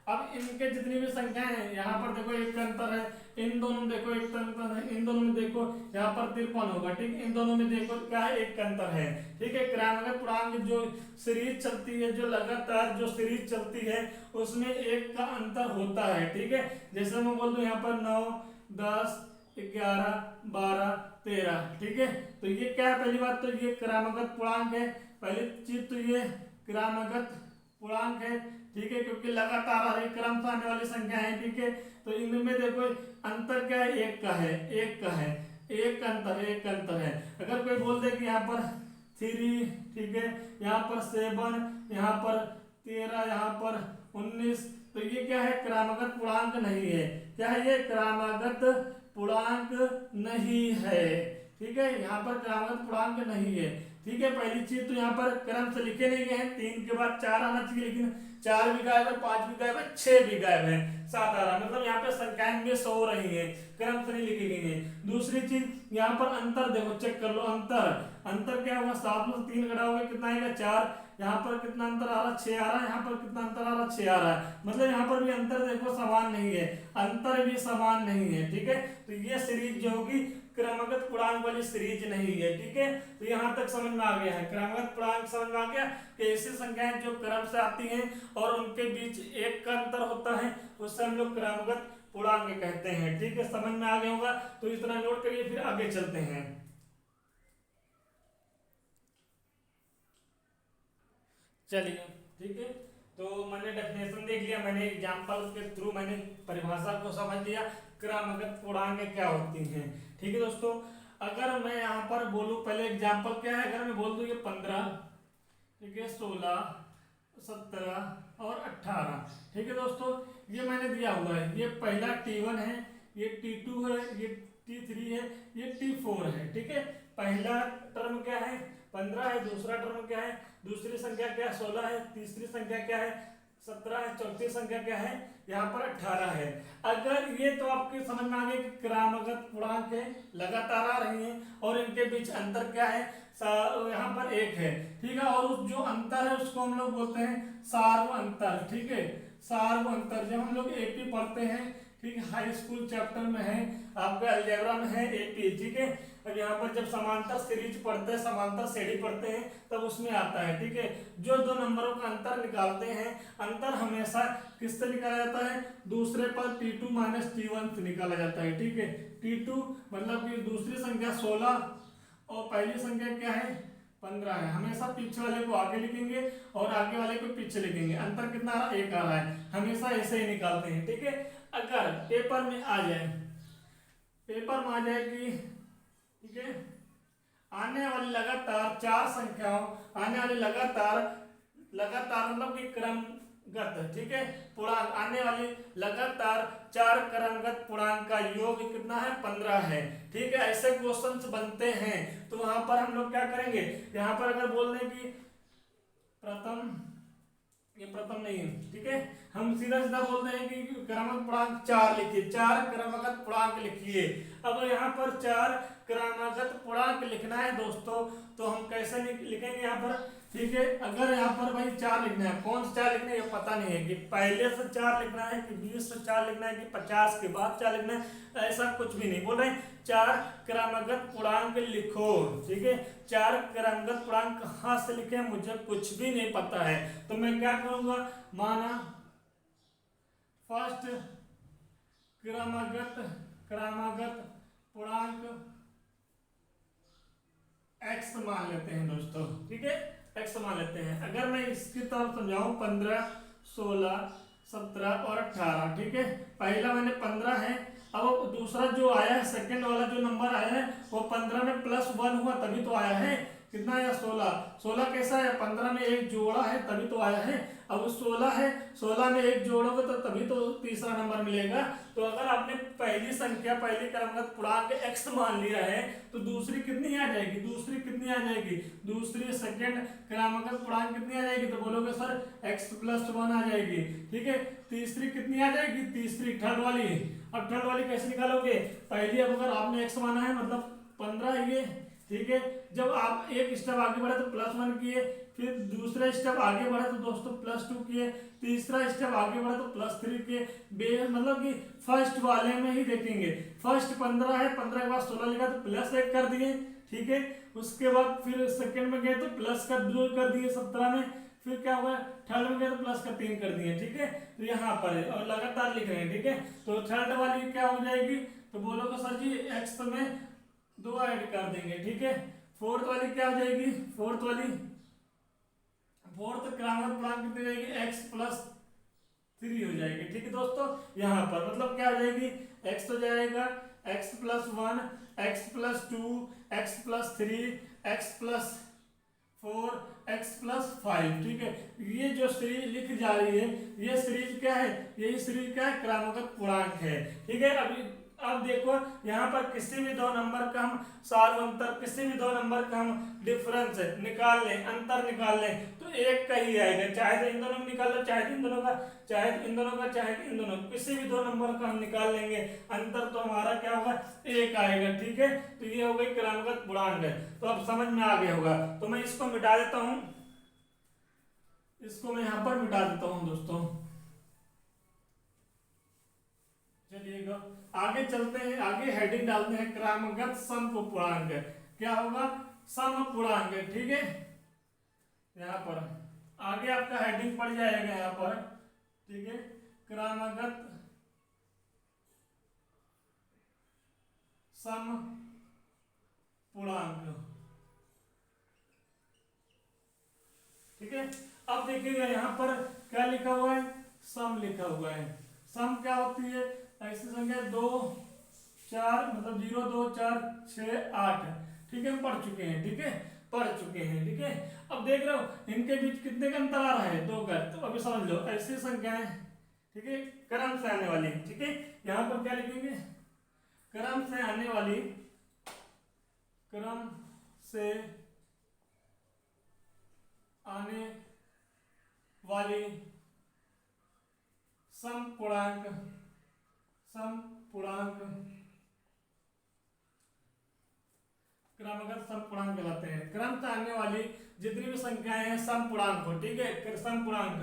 अब इनके जितनी भी संख्याएं हैं, यहाँ पर देखो एक का अंतर है, इन दोनों में देखो एक का अंतर है, इन दोनों में देखो यहाँ पर 53 होगा, ठीक, इन दोनों में देखो क्या है, एक का अंतर है, ठीक है। क्रमागत पूर्णांक जो सीरीज चलती है, जो लगातार जो सीरीज चलती है, उसमें एक का अंतर होता है, ठीक है। जैसे मैं बोल दूं यहाँ पर 9, 10, 11, 12, 13, ठीक है। तो ये क्या है, पहली बात तो ये क्रमागत पूर्णांक है, पहली चीज तो ये क्रमागत पूर्णांक है, ठीक है, क्योंकि लगातार आ रही क्रम से आने वाली संख्या है, ठीक है। तो इनमें देखो अंतर क्या है, एक का है, एक का है, एक का अंतर है, एक का अंतर है। अगर कोई बोल दे कि यहाँ पर 3, ठीक है, यहाँ पर 7, यहाँ पर 13, यहाँ पर 19, तो ये क्या है, क्रमागत पूर्णांक नहीं है। क्या है ये, क्रमागत पूर्णांक नहीं है, ठीक है, यहाँ पर क्रमागत पूर्णांक नहीं है, ठीक है। पहली चीज तो यहाँ पर क्रम से लिखे नहीं गए हैं, 3 के बाद 4 आना चाहिए, लेकिन 4 भी गायब है, 5 भी गायब है, 6 भी गायब है, 7 आ रहा है, मतलब यहाँ पे संख्याएं मिस हो रही है, क्रम से नहीं लिखी गई है। दूसरी चीज यहाँ पर अंतर देखो, चेक कर लो, अंतर अंतर क्या होगा, 7 में 3 घटा होगा कितना आएगा, 4, यहाँ पर कितना अंतर आ रहा है, 6 आ रहा है, यहाँ पर कितना अंतर आ रहा है, 6 आ रहा है, मतलब यहाँ पर भी अंतर देखो समान नहीं है, अंतर भी समान नहीं है, ठीक है। तो ये सीरीज जो होगी क्रमागत पूर्णांक वाली सीरीज नहीं है, ठीक है। तो यहाँ तक समझ में आ गया है, क्रमागत पूर्णांक समझ में आ गया कि ऐसी संख्याएं जो क्रम से आती हैं और उनके बीच एक का अंतर होता है, उससे हम लोग क्रमागत पूर्णांक कहते हैं, ठीक है। समझ में आ गया होगा, तो इतना नोट करिए, फिर आगे चलते हैं। चलिए, ठीक है, तो मैंने डेफिनेशन देख लिया, मैंने एग्जाम्पल के थ्रू मैंने परिभाषा को समझ लिया, क्रमागत पूर्णांक क्या होती हैं, ठीक है दोस्तों। अगर मैं यहाँ पर बोलूँ, पहले एग्जाम्पल क्या है, अगर मैं बोल दूँ ये 15, ठीक है, 16, 17 और 18, ठीक है दोस्तों, ये मैंने दिया हुआ है, ये पहला T1 है, ये T2 है, ये T3 है, ये T4 है, ठीक है। पहला टर्म क्या है, 15 है, दूसरा टर्म क्या है, दूसरी संख्या क्या है, 16 है, तीसरी संख्या क्या है, 17 है, चौथी संख्या क्या है, यहाँ पर 18 है। अगर ये तो आपके समझ में आ गया कि क्रमागत पूर्णांक है, लगातार आ रही हैं और इनके बीच अंतर क्या है, यहाँ पर एक है, ठीक है। और उस जो अंतर है उसको हम लोग बोलते हैं सार्व अंतर, ठीक है, सार्व अंतर। जब हम लोग एपी पढ़ते हैं, ठीक है, हाई स्कूल चैप्टर में है, आपका अलजेब्रा में है एपी, ठीक है। अब यहाँ पर जब समांतर सीरीज पढ़ते हैं, समांतर श्रेणी पढ़ते हैं, तब उसमें आता है, ठीक है। जो दो नंबरों का अंतर निकालते हैं, अंतर हमेशा किससे निकाला जाता है, दूसरे पर T2 माइनस T1 से निकाला जाता है, ठीक है। T2 मतलब कि दूसरी संख्या 16 और पहली संख्या क्या है, 15 है। हमेशा पीछे वाले को आगे लिखेंगे और आगे वाले को पीछे लिखेंगे, अंतर कितना आ रहा है, एक आ रहा है, हमेशा ऐसे ही निकालते हैं, ठीक है। अगर पेपर में आ जाए, पेपर में आ जाए कि, ठीक है, आने वाली लगातार 4 संख्याओं, आने वाली लगातार मतलब कि क्रमगत, ठीक है, पूर्णांक, आने वाली लगातार 4 क्रमगत पूर्णांक का योग कितना है, 15 है, ठीक है। ऐसे क्वेश्चंस बनते हैं, तो वहां पर हम लोग क्या करेंगे, यहाँ पर अगर बोल दें कि प्रथम, ये प्रथम नहीं है, ठीक है, हम सीधा सीधा बोलते हैं कि क्रमागत पूर्णांक 4 लिखिए, 4 क्रमागत पूर्णांक लिखिए। अब यहाँ पर 4 क्रमागत पूर्णांक लिखना है दोस्तों, तो हम कैसे लिखेंगे यहाँ पर, ठीक है। अगर यहाँ पर भाई 4 लिखना है, कौन सा 4 लिखना है ये पता नहीं है कि पहले से 4 लिखना है कि 20 से 4 लिखना है कि 50 के बाद 4 लिखना है, ऐसा कुछ भी नहीं बोल रहे हैं। 4 क्रमागत पूर्णांक लिखो, ठीक है। 4 क्रमागत पूर्णांक कहाँ से लिखे मुझे कुछ भी नहीं पता है, तो मैं क्या करूंगा, माना फर्स्ट क्रमागत पूर्णांक x मान लेते हैं दोस्तों, ठीक है, x मान लेते हैं। अगर मैं इसकी तरफ समझाऊं, 15, 16, 17 और 18, ठीक है। पहला मैंने 15 है, अब दूसरा जो आया है, सेकंड वाला जो नंबर आया है, वो 15 में +1 हुआ तभी तो आया है, कितना आया, 16। 16 कैसा है, 15 में एक जोड़ा है तभी तो आया है। अब 16 है, 16 में एक जोड़ोगे तो तभी तो तीसरा नंबर मिलेगा। तो अगर आपने पहली संख्या, पहली क्रमागत पूर्णांक x मान लिया है, तो दूसरी कितनी आ जाएगी, दूसरी कितनी आ जाएगी, दूसरी सेकंड क्रमागत पूर्णांक कितनी आ जाएगी, तो बोलोगे सर x + 1 आ जाएगी, ठीक है। तीसरी कितनी आ जाएगी, तीसरी थर्ड वाली। अब थर्ड वाली कैसे निकालोगे, पहली अब अगर आपने x माना है मतलब 15 ये, ठीक है। जब आप एक स्टेप आगे बढ़े तो +1 किए, फिर दूसरा स्टेप आगे बढ़े तो दोस्तों +2 किए, तीसरा स्टेप आगे बढ़े तो +3 किए। मतलब कि फर्स्ट वाले में ही देखेंगे, फर्स्ट 15 है, 15 के बाद 16 लिखा तो +1 कर दिए, ठीक है। उसके बाद फिर सेकंड में गए तो +2 कर दिए 17 में, फिर क्या हुआ थर्ड में गए तो +3 कर दिए, ठीक है। तो यहाँ पर है और लगातार लिख रहे हैं, ठीक है। तो थर्ड वाली क्या हो जाएगी, तो बोलोगे सर जी x में 2 ऐड कर देंगे, ठीक है। फोर्थ वाली क्या हो जाएगी, फोर्थ क्रमागत पूर्णांक कितनी जाएगी, x+3 हो जाएगी, ठीक है दोस्तों। यहाँ पर मतलब क्या हो जाएगी, x तो जाएगा x+1, x+2, x+3, x+4, x+5, ठीक है। ये जो सीरीज लिख जा रही है, ये सीरीज क्या है, यही सीरीज क्या है, क्रमागत पूर्णांक है, ठीक है। अभी अब देखो यहाँ पर किसी भी 2 नंबर का हम सार्वंतर, किसी भी 2 नंबर का हम डिफरेंस निकाल लें, अंतर निकाल लें, तो एक का ही आएगा, चाहे तो इन दोनों में निकाल लो, चाहे तो इन दोनों का, चाहे तो इन दोनों का, चाहे तो इन दोनों, किसी भी 2 नंबर का हम निकाल लेंगे, अंतर तो हमारा क्या होगा, एक आएगा, ठीक है। तो ये हो गई क्रमागत पूर्णांक है। तो अब समझ में आ गया होगा। तो मैं इसको मिटा देता हूं, इसको मैं यहां पर मिटा देता हूं दोस्तों। चलिएगा आगे चलते हैं, आगे हेडिंग डालते हैं क्रमागत समपूर्णांक। क्या होगा, समपूर्णांक, ठीक है। यहाँ पर आगे आपका हेडिंग पड़ जाएगा यहाँ पर, ठीक है, क्रमागत समपूर्णांक, ठीक है। अब देखिएगा यहाँ पर क्या लिखा हुआ है, सम लिखा हुआ है। सम क्या होती है, ऐसी संख्या 2 4 मतलब 0 2 4 6 8, ठीक है, पढ़ चुके हैं, ठीक है, पढ़ चुके हैं, ठीक है। अब देख रहे हो इनके बीच कितने का अंतर आ रहा है, 2 का। तो अभी समझ लो ऐसी संख्याएं, ठीक है, क्रम से आने वाली, ठीक है। यहाँ पर क्या लिखेंगे, क्रम से आने वाली, क्रम से आने वाली समपूर्णांक, क्रमागत समपूर्णांक कहलाते हैं। क्रम से आने वाली जितनी भी संख्याएं हैं समपूर्णांक हो, ठीक है, समपूर्णांक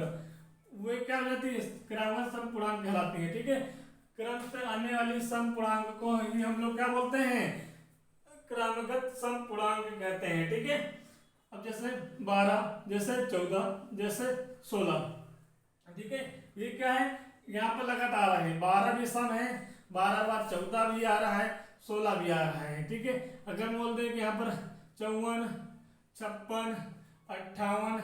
वे क्या हो जाती है, क्रमागत समपूर्णांक कहलाती है, ठीक है। क्रम से आने वाली समपूर्णांक को ही हम लोग क्या बोलते हैं, क्रमागत समपूर्णांक कहते हैं, ठीक है। अब जैसे 12, जैसे 14, जैसे 16, ठीक है, ये क्या है, यहाँ पर लगातार आ रहा है, 12 भी सम है, 12 बार 14 भी आ रहा है, 16 भी आ रहा है, ठीक है। अगर बोल दें कि यहाँ पर 54, 56, 58,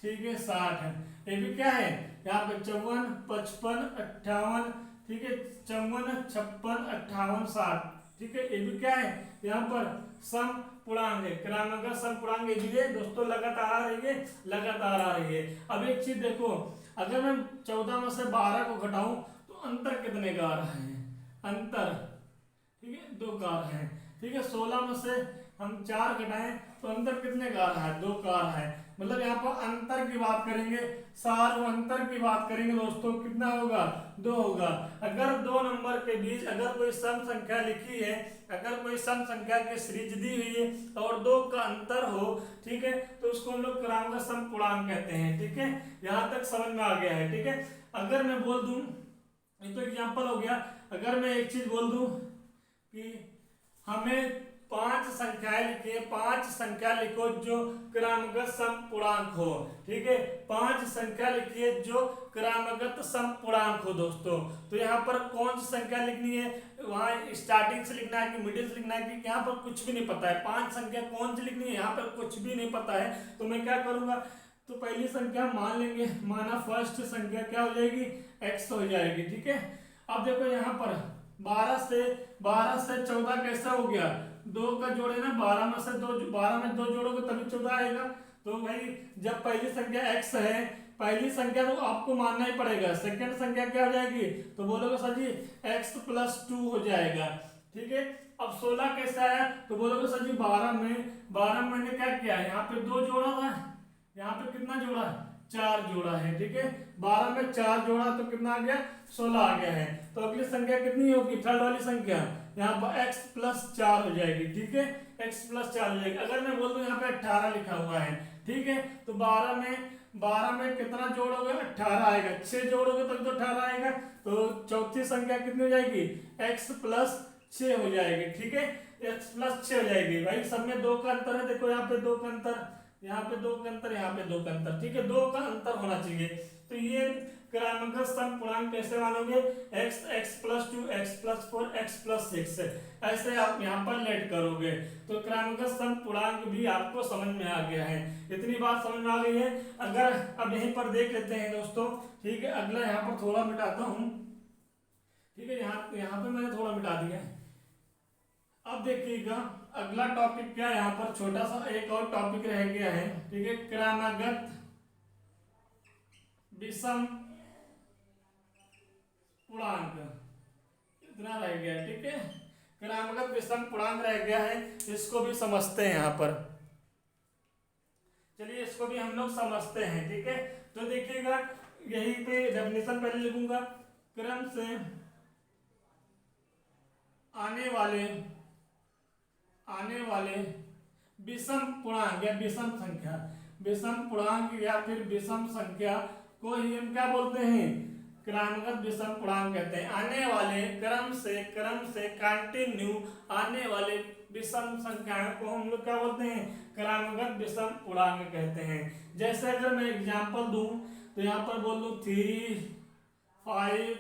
ठीक है, 60, ये भी क्या है, यहाँ पे 54, 55, 58, ठीक है, 54, 56, 58, 60, ठीक है, ये भी क्या है, यहाँ पर सम पूर्णांक है, क्रमागत समपूर्णांक है दोस्तों, लगातार आ रही है, लगातार आ रही है। अब एक चीज देखो, अगर मैं 14 में से 12 को घटाऊं तो अंतर कितने का आ रहा है, अंतर, ठीक है, 2 का आ रहा है, ठीक है। 16 में से हम 4 घटाएं तो अंतर कितने का आ रहा है, 2 का आ रहा है। मतलब यहाँ पर अंतर की बात करेंगे, सार्वंतर की बात करेंगे दोस्तों, कितना होगा, 2 होगा। अगर 2 नंबर के बीच अगर कोई सम संख्या लिखी है, अगर कोई सम संख्या की सीरीज दी हुई है और 2 का अंतर हो, ठीक है, तो उसको हम लोग क्रमागत समपूर्णांक कहते हैं, ठीक है। यहाँ तक समझ में आ गया है, ठीक है। अगर मैं बोल दूं, ये तो एग्जाम्पल हो गया, अगर मैं एक चीज बोल दूं कि हमें 5 संख्याएं लिखिए, 5 संख्या लिखो जो क्रमागत समपूर्णांक हो, ठीक है, 5 संख्या लिखिए जो क्रमागत समपूर्णांक हो दोस्तों। तो यहाँ पर कौन सी संख्या लिखनी है, वहां स्टार्टिंग से लिखना है कि मिडिल से लिखना है, कि यहाँ पर कुछ भी नहीं पता है, 5 संख्या कौन सी लिखनी है, यहाँ पर कुछ भी नहीं पता है। तो मैं क्या करूंगा, तो पहली संख्या मान लेंगे, माना फर्स्ट संख्या क्या हो जाएगी, x हो जाएगी, ठीक है। अब देखो यहाँ पर 12 से 14 कैसा हो गया, 2 का जोड़ है ना, 12 में से 2, 12 में 2 जोड़ोगे तभी 14 आएगा। तो भाई जब पहली संख्या x है, पहली संख्या तो आपको मानना ही पड़ेगा, सेकंड संख्या क्या हो जाएगी, तो बोलोगे सर जी x+2 हो जाएगा, ठीक है। अब 16 कैसा है, तो बोलोगे सर जी 12 में मैंने क्या किया, यहाँ पे 2 जोड़ा था, यहाँ पे कितना जोड़ा, 4 जोड़ा है, ठीक है। 12 में 4 जोड़ा तो कितना आ गया, 16 आ गया है। तो अगली संख्या कितनी होगी, थर्ड वाली संख्या, यहाँ पर x प्लस 4 हो जाएगी, ठीक है, x प्लस 4 हो जाएगी। अगर मैं बोल दूं यहाँ पे 18 लिखा हुआ है, ठीक है, तो 12 में कितना जोड़ोगे, 18 आएगा, 6 जोड़ोगे तब तो 18 आएगा। तो चौथी संख्या कितनी हो जाएगी, x प्लस 6 हो जाएगी, ठीक है, x प्लस 6 हो जाएगी। भाई सब में 2 का अंतर है, देखो यहाँ पे 2 का अंतर, यहाँ पे 2 का अंतर, यहाँ पे 2 का अंतर, ठीक है, 2 का अंतर होना चाहिए। तो ये क्रमांकन सम पूर्णांक कैसे मानोगे, x plus 2, x plus 4, x plus 6, ऐसे आप यहाँ पर लेट करोगे। तो क्रमांकन सम पूर्णांक भी आपको समझ में आ गया है, इतनी बात समझ में आ गई है। अगर अब यहीं पर देख लेते हैं दोस्तों, ठीक है, अगला यहाँ पर थोड़ा मिटाता हूँ, ठीक है, यहाँ पे मैंने थोड़ा मिटा दिया है। अब देखिएगा अगला टॉपिक क्या है, यहाँ पर छोटा सा एक और टॉपिक रह गया है, ठीक है, क्रमागत विषम पूर्णांक, इतना रह गया, ठीक है, क्रमागत विषम पूर्णांक रह गया है, इसको भी समझते हैं यहाँ पर। चलिए इसको भी हम लोग समझते हैं, ठीक है। तो देखिएगा यहीं पे डेफिनेशन पहले लिखूंगा, क्रम से आने वाले विषम पूर्णांक या विषम या फिर विषम संख्या को ही हम क्या बोलते हैं, क्रमागत विषम पूर्णांक कहते हैं। आने वाले क्रम से कंटिन्यू आने वाले विषम संख्याओं को हम लोग क्या बोलते हैं, क्रमागत विषम पूर्णांक कहते हैं। जैसे अगर मैं एग्जांपल दूं तो यहाँ पर बोल दूं 3, 5,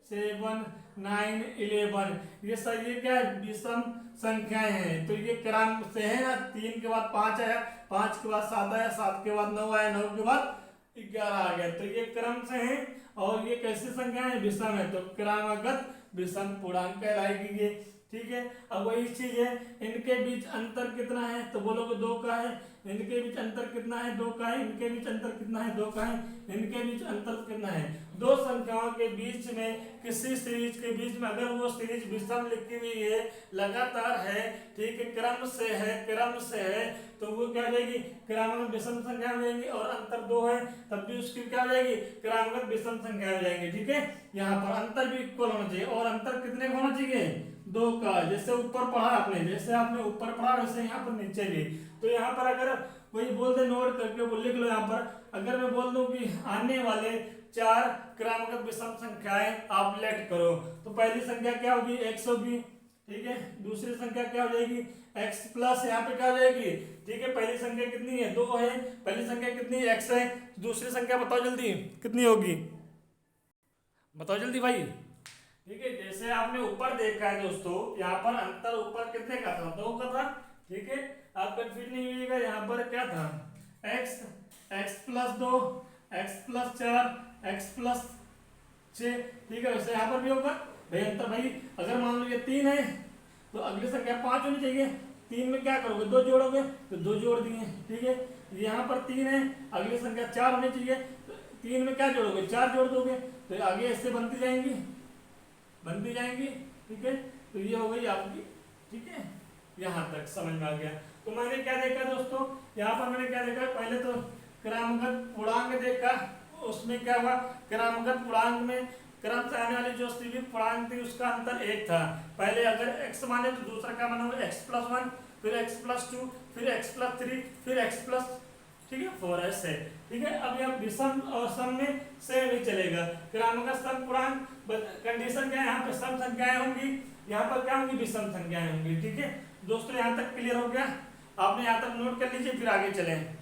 7, 9, 11, ये सब ये क्या है, विषम संख्याएं हैं। तो ये क्रम से है ना, 3 के बाद 5 आया, 5 के बाद 7 आया, 7 के बाद 9 आया, 9 के बाद 11 आ गया। तो ये क्रम से है और ये कैसी संख्या है, विषम है, तो क्रमागत विषम पूर्णांक कहलाएगी ये, ठीक है। अब वही चीज है, इनके बीच अंतर कितना है, तो बोलोगे 2 का है, इनके बीच अंतर कितना है, 2 का है, इनके बीच अंतर कितना है, 2 का है, इनके बीच अंतर कितना है। दो संख्याओं के बीच में किसी सीरीज के बीच में अगर वो सीरीज विषम लिखी हुई है, लगातार है, ठीक है, क्रम से है, तो वो क्या हो जाएगी, क्रमागत विषम संख्या हो जाएगी। और अंतर 2 है तब भी उसकी क्या हो जाएगी, क्रमागत विषम संख्या हो जाएगी, ठीक है। यहाँ पर अंतर भी इक्वल होना चाहिए, और अंतर कितने का होना चाहिए, 2 का। जैसे ऊपर पढ़ा आपने, जैसे आपने ऊपर पढ़ा वैसे यहाँ पर नीचे भी। तो यहाँ पर अगर कोई बोल दे नोट करके वो लिख लो यहाँ पर, अगर मैं बोल दूं कि आने वाले 4 क्रमागत विषम संख्याएं आप लेट करो, तो पहली संख्या क्या होगी, x होगी, ठीक है, दूसरी संख्या क्या हो जाएगी, x प्लस यहाँ पे क्या हो जाएगी, ठीक है, पहली संख्या कितनी है, 2 है, पहली संख्या कितनी है, x है, दूसरी संख्या बताओ जल्दी कितनी होगी, बताओ जल्दी भाई, ठीक है। जैसे आपने ऊपर देखा है दोस्तों, यहाँ पर अंतर ऊपर कितने का था, 2 का था, ठीक है, आप कंफ्यूज नहीं होइएगा, यहाँ पर क्या था, x plus 2, x plus 4, x plus 6, ठीक है, वैसे यहाँ पर भी होगा भाई अंतर। भाई अगर मान लो ये 3 है तो अगली संख्या 5 होनी चाहिए, 3 में क्या करोगे, 2 जोड़ोगे, तो 2 जोड़ दिए, ठीक है। यहाँ पर 3 है, अगली संख्या 4 होनी चाहिए, तो 3 में क्या जोड़ोगे, 4 जोड़ दोगे, तो आगे इससे बनती जाएंगी, ठीक है। तो ये हो गई आपकी, ठीक है, यहाँ तक समझ में आ गया। तो मैंने क्या देखा दोस्तों, यहाँ पर मैंने क्या देखा, पहले तो क्रमागत पूर्णांक देखा, उसमें क्या हुआ, क्रमागत पूर्णांक में क्रम से आने वाली जो सीरीज पूर्णांक थी उसका अंतर 1 था। पहले अगर x माने तो दूसरा क्या माना होगा, x प्लस 1, फिर x प्लस 2, फिर x प्लस 3, फिर x प्लस, ठीक है, 4 ऐसे, ठीक है। अब यहाँ विषम और सम में से भी चलेगा, क्रमागत सम पूर्णांक कंडीशन क्या है, यहाँ पे सम संख्याएं होंगी, यहाँ पर क्या होंगी, विषम संख्याएं होंगी, ठीक है दोस्तों। यहाँ तक क्लियर हो गया, आपने यहाँ तक नोट कर लीजिए, फिर आगे चलें।